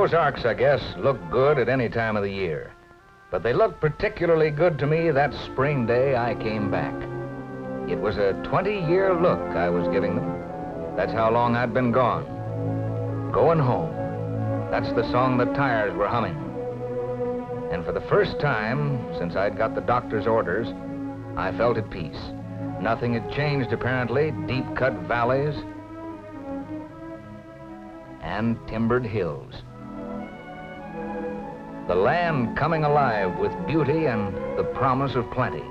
Ozarks, I guess, look good at any time of the year. But they looked particularly good to me that spring day I came back. It was a 20-year look I was giving them. That's how long I'd been gone. Going home. That's the song the tires were humming. And for the first time since I'd got the doctor's orders, I felt at peace. Nothing had changed, apparently. Deep-cut valleys and timbered hills. The land coming alive with beauty and the promise of plenty.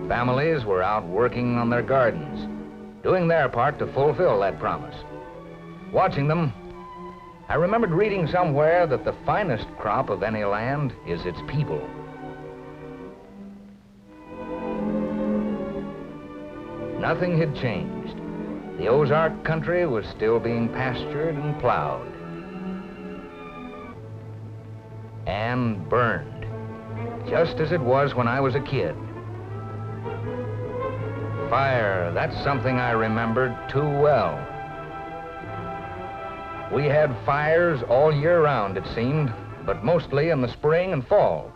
Families were out working on their gardens, doing their part to fulfill that promise. Watching them, I remembered reading somewhere that the finest crop of any land is its people. Nothing had changed. The Ozark country was still being pastured and plowed. And burned, just as it was when I was a kid. Fire, that's something I remembered too well. We had fires all year round, it seemed, but mostly in the spring and fall.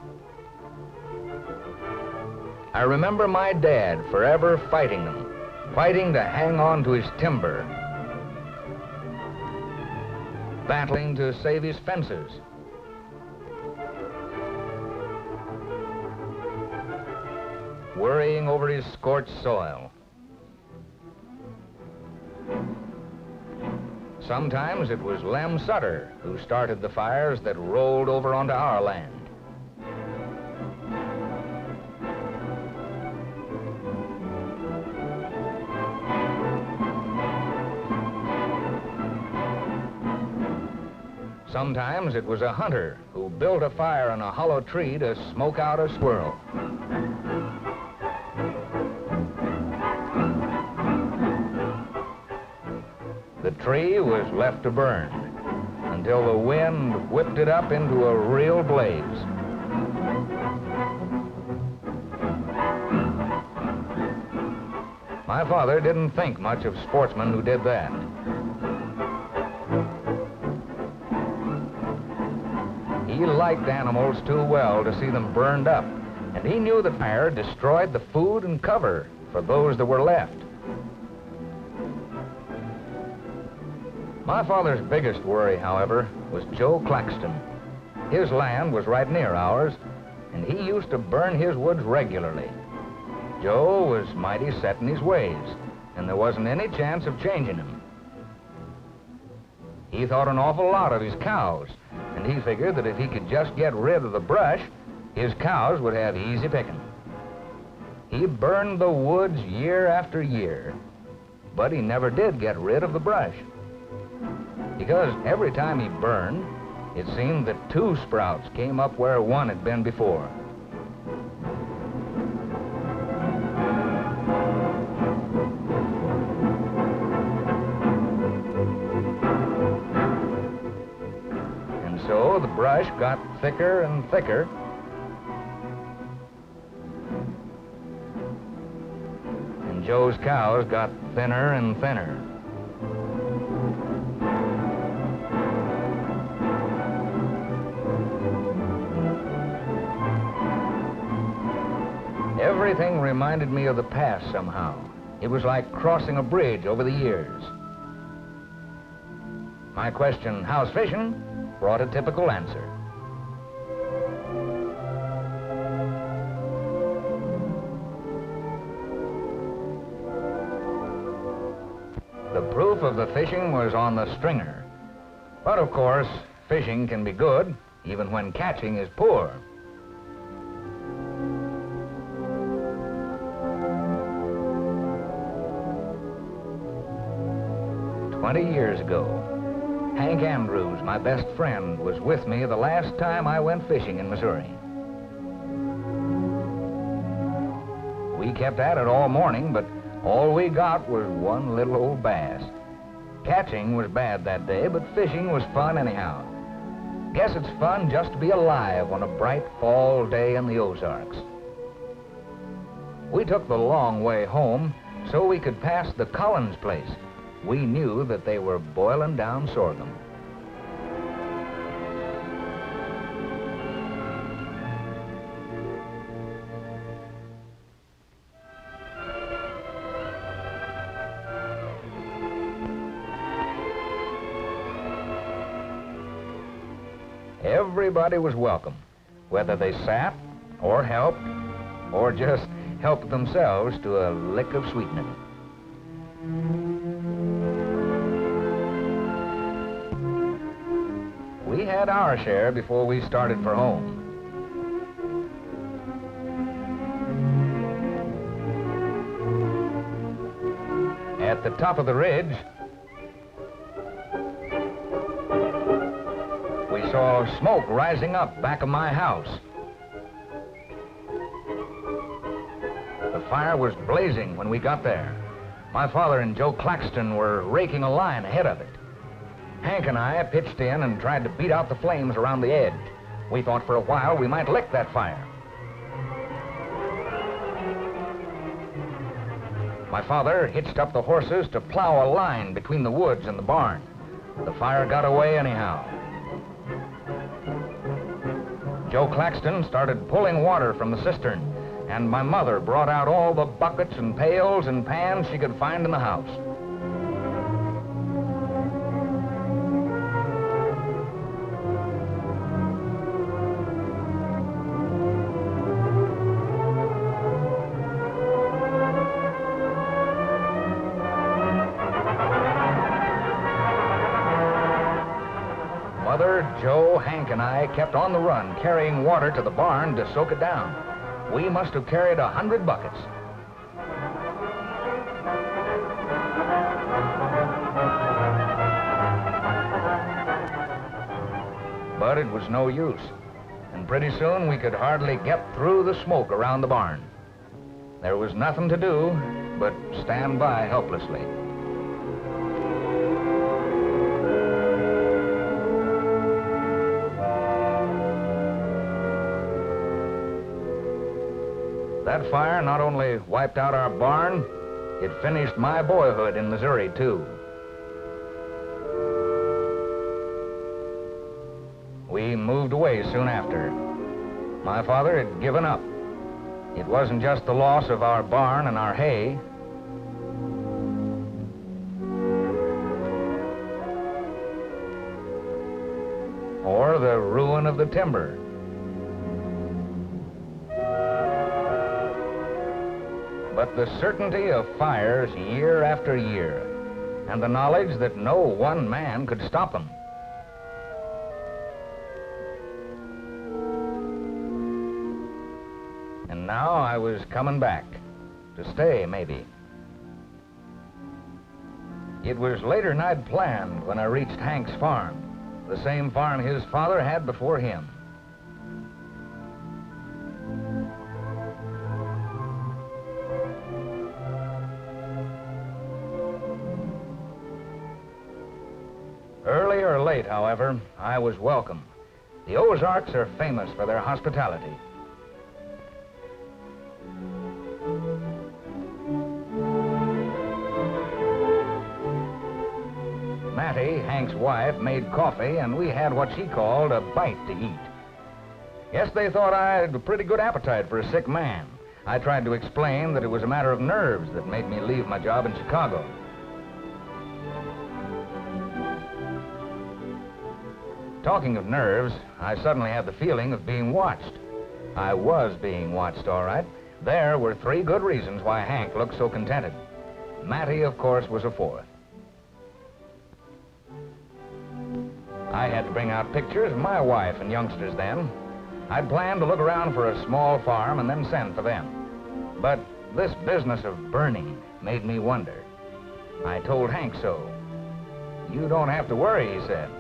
I remember my dad forever fighting them, fighting to hang on to his timber, battling to save his fences, worrying over his scorched soil. Sometimes it was Lem Sutter who started the fires that rolled over onto our land. Sometimes it was a hunter who built a fire in a hollow tree to smoke out a squirrel. The tree was left to burn until the wind whipped it up into a real blaze. My father didn't think much of sportsmen who did that. He liked animals too well to see them burned up, and he knew that fire destroyed the food and cover for those that were left. My father's biggest worry, however, was Joe Claxton. His land was right near ours, and he used to burn his woods regularly. Joe was mighty set in his ways, and there wasn't any chance of changing him. He thought an awful lot of his cows, and he figured that if he could just get rid of the brush, his cows would have easy picking. He burned the woods year after year, but he never did get rid of the brush. Because every time he burned, it seemed that two sprouts came up where one had been before. And so the brush got thicker and thicker, and Joe's cows got thinner and thinner. Everything reminded me of the past somehow. It was like crossing a bridge over the years. My question, how's fishing, brought a typical answer. The proof of the fishing was on the stringer. But of course, fishing can be good, even when catching is poor. 20 years ago, Hank Andrews, my best friend, was with me the last time I went fishing in Missouri. We kept at it all morning, but all we got was one little old bass. Catching was bad that day, but fishing was fun anyhow. Guess it's fun just to be alive on a bright fall day in the Ozarks. We took the long way home so we could pass the Collins place. We knew that they were boiling down sorghum. Everybody was welcome, whether they sat or helped or just helped themselves to a lick of sweetening. We had our share before we started for home. At the top of the ridge, we saw smoke rising up back of my house. The fire was blazing when we got there. My father and Joe Claxton were raking a line ahead of it. Hank and I pitched in and tried to beat out the flames around the edge. We thought for a while we might lick that fire. My father hitched up the horses to plow a line between the woods and the barn. The fire got away anyhow. Joe Claxton started pulling water from the cistern, and my mother brought out all the buckets and pails and pans she could find in the house. Mother, Joe, Hank, and I kept on the run, carrying water to the barn to soak it down. We must have carried 100 buckets. But it was no use, and pretty soon we could hardly get through the smoke around the barn. There was nothing to do but stand by helplessly. That fire not only wiped out our barn, it finished my boyhood in Missouri, too. We moved away soon after. My father had given up. It wasn't just the loss of our barn and our hay. Or the ruin of the timber. But the certainty of fires year after year, and the knowledge that no one man could stop them. And now I was coming back, to stay maybe. It was later than I'd planned when I reached Hank's farm, the same farm his father had before him. Early or late, however, I was welcome. The Ozarks are famous for their hospitality. Mattie, Hank's wife, made coffee, and we had what she called a bite to eat. Yes, they thought I had a pretty good appetite for a sick man. I tried to explain that it was a matter of nerves that made me leave my job in Chicago. Talking of nerves, I suddenly had the feeling of being watched. I was being watched, all right. There were 3 good reasons why Hank looked so contented. Mattie, of course, was a 4th. I had to bring out pictures of my wife and youngsters then. I'd planned to look around for a small farm and then send for them. But this business of burning made me wonder. I told Hank so. "You don't have to worry," he said.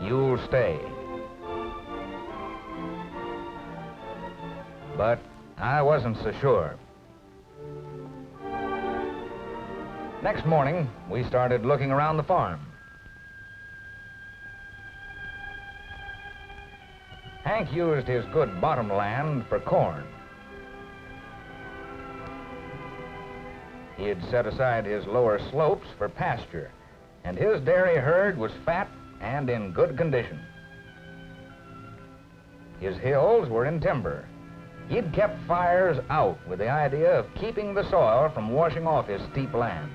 "You'll stay." But I wasn't so sure. Next morning, we started looking around the farm. Hank used his good bottom land for corn. He had set aside his lower slopes for pasture, and his dairy herd was fat and in good condition. His hills were in timber. He'd kept fires out with the idea of keeping the soil from washing off his steep land.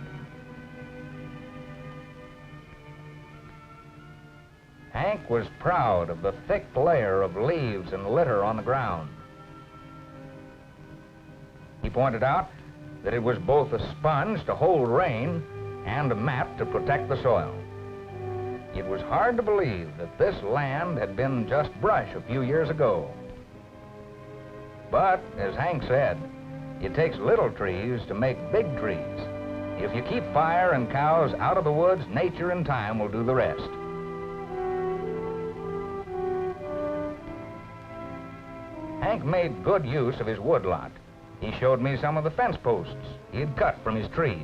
Hank was proud of the thick layer of leaves and litter on the ground. He pointed out that it was both a sponge to hold rain and a mat to protect the soil. It was hard to believe that this land had been just brush a few years ago. But, as Hank said, it takes little trees to make big trees. If you keep fire and cows out of the woods, nature and time will do the rest. Hank made good use of his woodlot. He showed me some of the fence posts he had cut from his trees.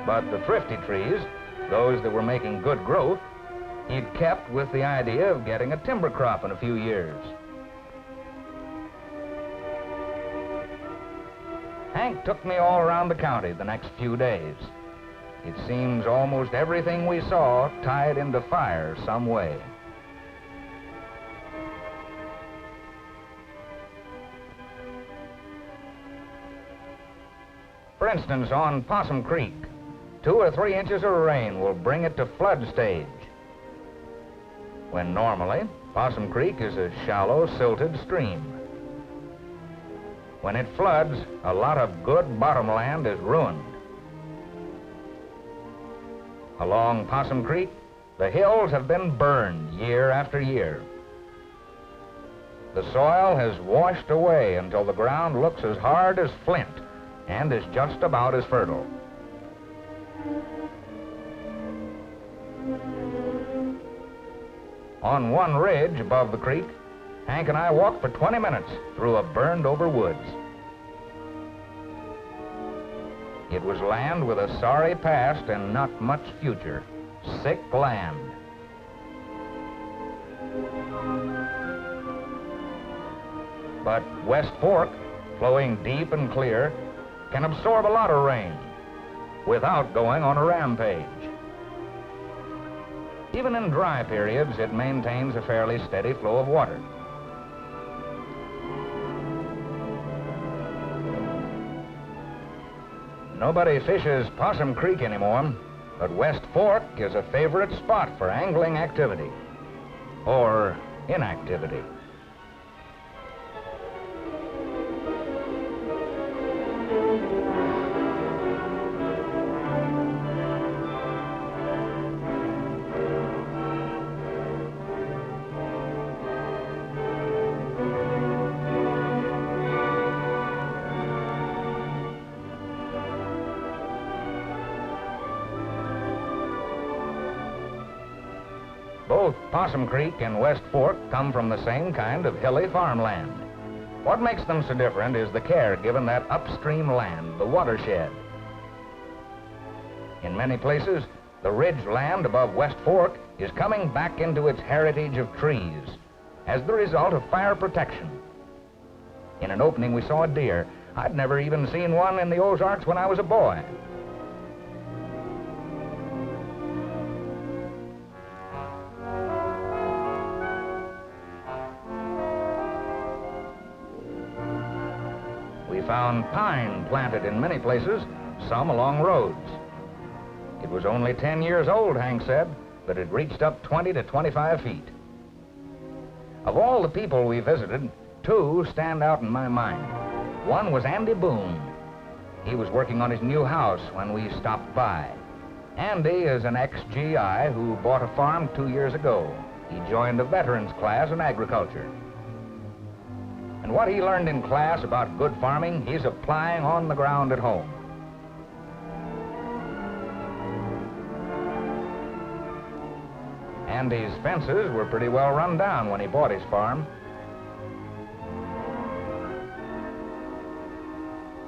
But the thrifty trees, those that were making good growth, he'd kept with the idea of getting a timber crop in a few years. Hank took me all around the county the next few days. It seems almost everything we saw tied into fire some way. For instance, on Possum Creek, 2 or 3 inches of rain will bring it to flood stage, when normally Possum Creek is a shallow, silted stream. When it floods, a lot of good bottomland is ruined. Along Possum Creek, the hills have been burned year after year. The soil has washed away until the ground looks as hard as flint and is just about as fertile. On one ridge above the creek, Hank and I walked for 20 minutes through a burned-over woods. It was land with a sorry past and not much future. Sick land. But West Fork, flowing deep and clear, can absorb a lot of rain without going on a rampage. Even in dry periods, it maintains a fairly steady flow of water. Nobody fishes Possum Creek anymore, but West Fork is a favorite spot for angling activity, or inactivity. Both Possum Creek and West Fork come from the same kind of hilly farmland. What makes them so different is the care given that upstream land, the watershed. In many places, the ridge land above West Fork is coming back into its heritage of trees as the result of fire protection. In an opening, we saw a deer. I'd never even seen one in the Ozarks when I was a boy. We found pine planted in many places, some along roads. It was only 10 years old, Hank said, but it reached up 20 to 25 feet. Of all the people we visited, 2 stand out in my mind. One was Andy Boone. He was working on his new house when we stopped by. Andy is an ex-GI who bought a farm 2 years ago. He joined a veterans class in agriculture. And what he learned in class about good farming, he's applying on the ground at home. Andy's fences were pretty well run down when he bought his farm.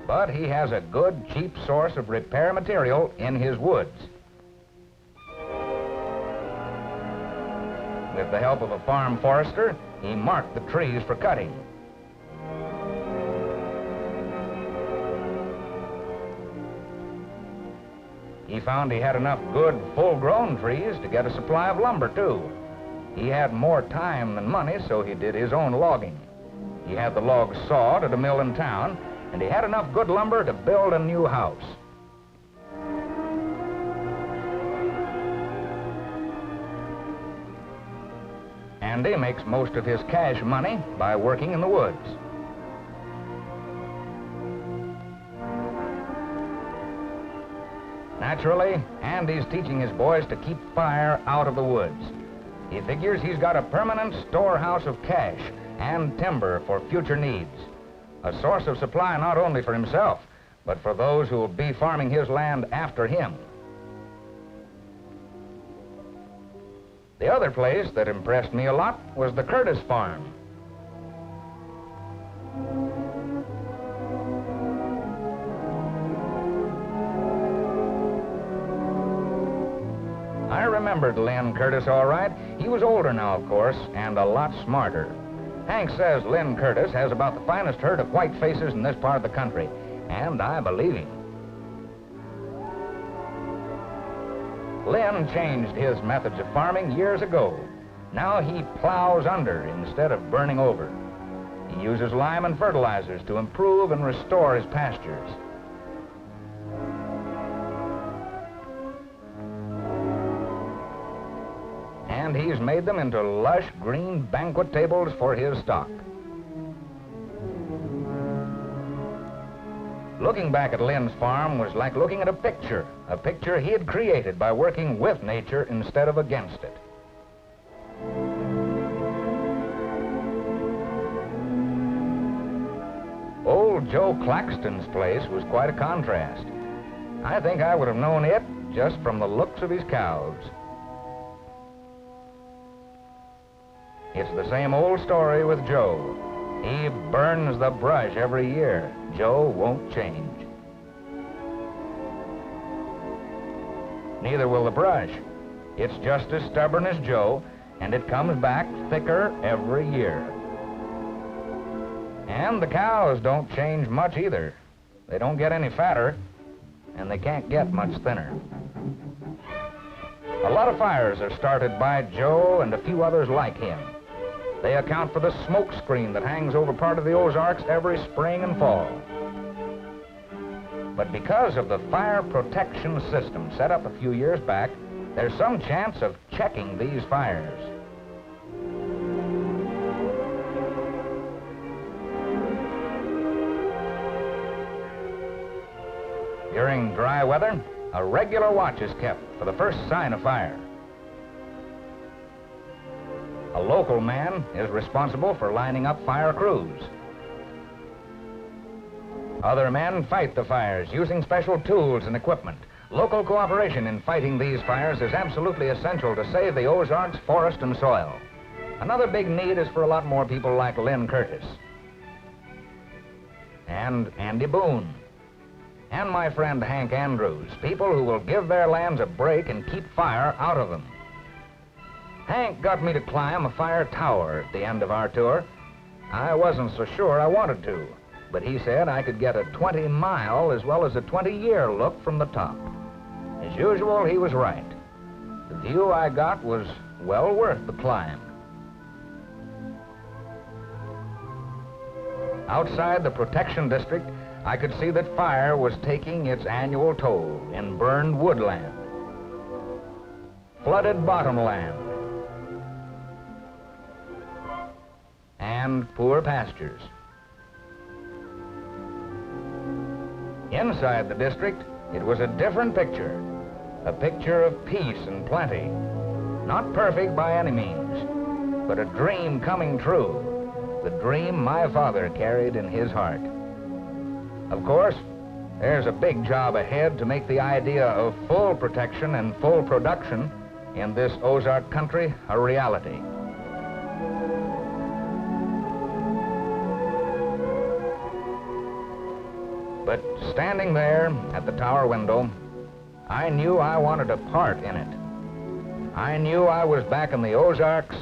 But he has a good, cheap source of repair material in his woods. With the help of a farm forester, he marked the trees for cutting. He found he had enough good, full-grown trees to get a supply of lumber, too. He had more time than money, so he did his own logging. He had the logs sawed at a mill in town, and he had enough good lumber to build a new house. Andy makes most of his cash money by working in the woods. Naturally, Andy's teaching his boys to keep fire out of the woods. He figures he's got a permanent storehouse of cash and timber for future needs. A source of supply not only for himself, but for those who will be farming his land after him. The other place that impressed me a lot was the Curtis farm. I remembered Lynn Curtis all right. He was older now, of course, and a lot smarter. Hank says Lynn Curtis has about the finest herd of white faces in this part of the country, and I believe him. Lynn changed his methods of farming years ago. Now he plows under instead of burning over. He uses lime and fertilizers to improve and restore his pastures. And he's made them into lush green banquet tables for his stock. Looking back at Lynn's farm was like looking at a picture he had created by working with nature instead of against it. Old Joe Claxton's place was quite a contrast. I think I would have known it just from the looks of his cows. It's the same old story with Joe. He burns the brush every year. Joe won't change. Neither will the brush. It's just as stubborn as Joe, and it comes back thicker every year. And the cows don't change much either. They don't get any fatter, and they can't get much thinner. A lot of fires are started by Joe and a few others like him. They account for the smoke screen that hangs over part of the Ozarks every spring and fall. But because of the fire protection system set up a few years back, there's some chance of checking these fires. During dry weather, a regular watch is kept for the first sign of fire. A local man is responsible for lining up fire crews. Other men fight the fires using special tools and equipment. Local cooperation in fighting these fires is absolutely essential to save the Ozarks' forest and soil. Another big need is for a lot more people like Lynn Curtis. And Andy Boone. And my friend Hank Andrews, people who will give their lands a break and keep fire out of them. Hank got me to climb a fire tower at the end of our tour. I wasn't so sure I wanted to, but he said I could get a 20-mile as well as a 20-year look from the top. As usual, he was right. The view I got was well worth the climb. Outside the protection district, I could see that fire was taking its annual toll in burned woodland, flooded bottomland, and poor pastures. Inside the district, it was a different picture, a picture of peace and plenty. Not perfect by any means, but a dream coming true, the dream my father carried in his heart. Of course, there's a big job ahead to make the idea of full protection and full production in this Ozark country a reality. But standing there at the tower window, I knew I wanted a part in it. I knew I was back in the Ozarks